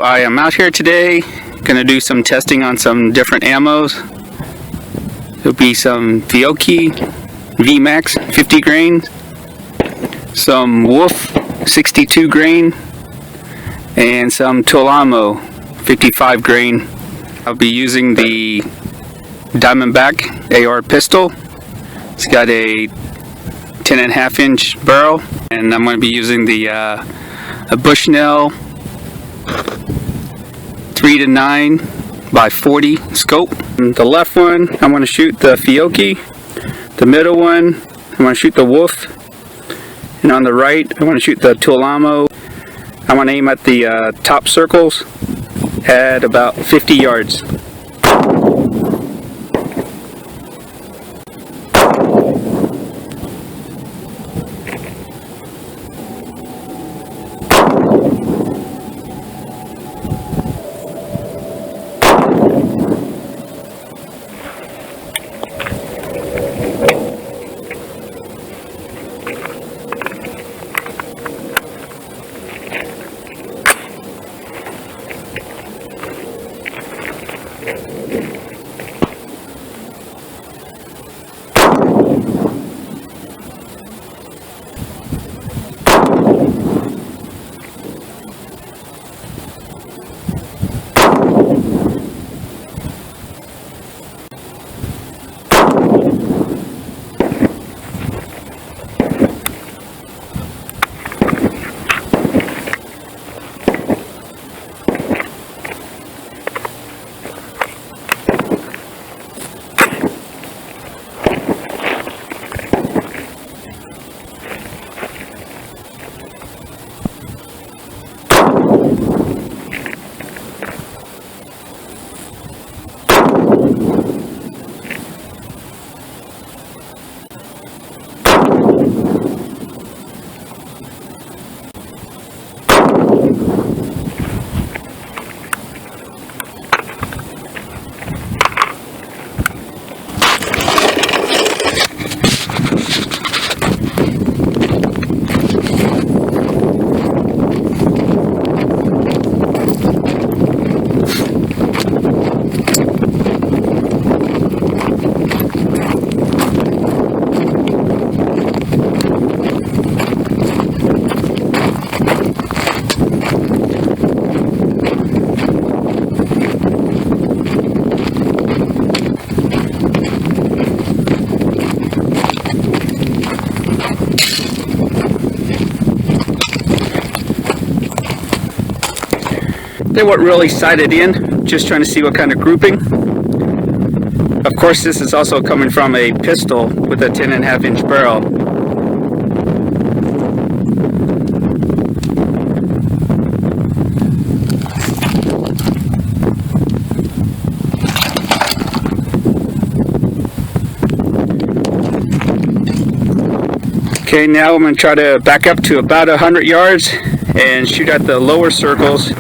I am out here today, gonna do some testing on some different ammos. There'll be some Fiocchi VMAX 50 grain, some Wolf 62 grain, and some Tulammo 55 grain. I'll be using the Diamondback AR pistol. It's got a 10.5 inch barrel, and I'm going to be using the a Bushnell 3 to 9 by 40 scope. And the left one, I'm going to shoot the Fiocchi. The middle one, I'm going to shoot the Wolf. And on the right, I'm going to shoot the Tulammo. I'm going to aim at the top circles at about 50 yards. They weren't really sighted in, just trying to see what kind of grouping. Of course, this is also coming from a pistol with a 10.5 inch barrel. Okay, now I'm going to try to back up to about 100 yards and shoot at the lower circles.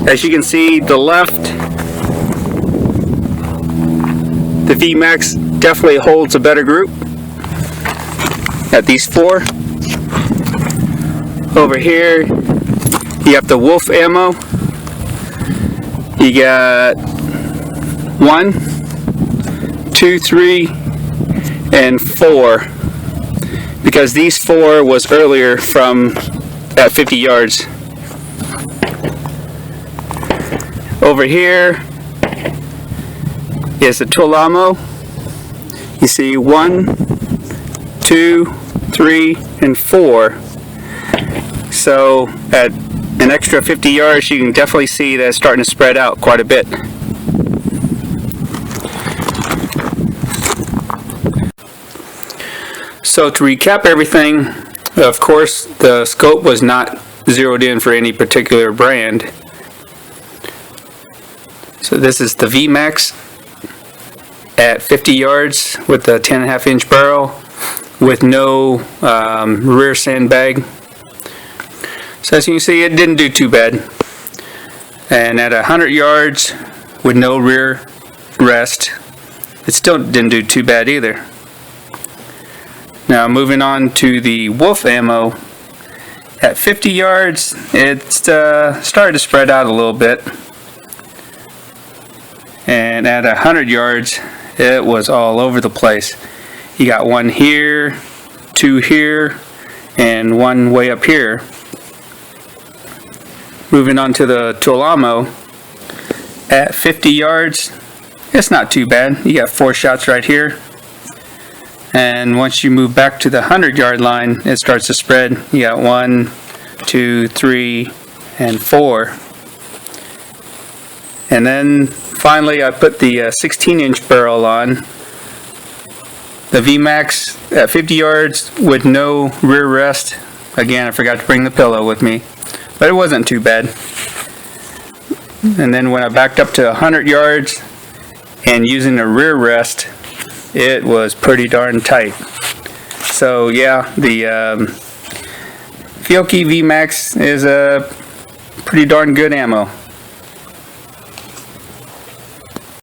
as you can see, the left, the VMAX definitely holds a better group at these 4. Over here, you have the Wolf ammo. You got 1, 2, 3, and 4. Because these 4 was earlier from at 50 yards. Over here is the Tulammo. You see 1, 2, 3, and 4. So at an extra 50 yards, you can definitely see that it's starting to spread out quite a bit. So to recap everything, of course, the scope was not zeroed in for any particular brand. So this is the VMAX at 50 yards with the 10.5 inch barrel with no rear sandbag. So as you can see, it didn't do too bad. And at 100 yards with no rear rest, it still didn't do too bad either. Now moving on to the Wolf ammo, at 50 yards it started to spread out a little bit, and at 100 yards it was all over the place. You got 1 here, 2 here, and 1 way up here. Moving on to the Tulammo, at 50 yards it's not too bad. You got 4 shots right here. And once you move back to the 100-yard line, it starts to spread. You got 1, 2, 3, and 4. And then finally I put the 16-inch barrel on. The VMAX at 50 yards with no rear rest. Again, I forgot to bring the pillow with me, but it wasn't too bad. And then when I backed up to 100 yards and using the rear rest, it was pretty darn tight. So yeah, the Fiocchi VMAX is a pretty darn good ammo.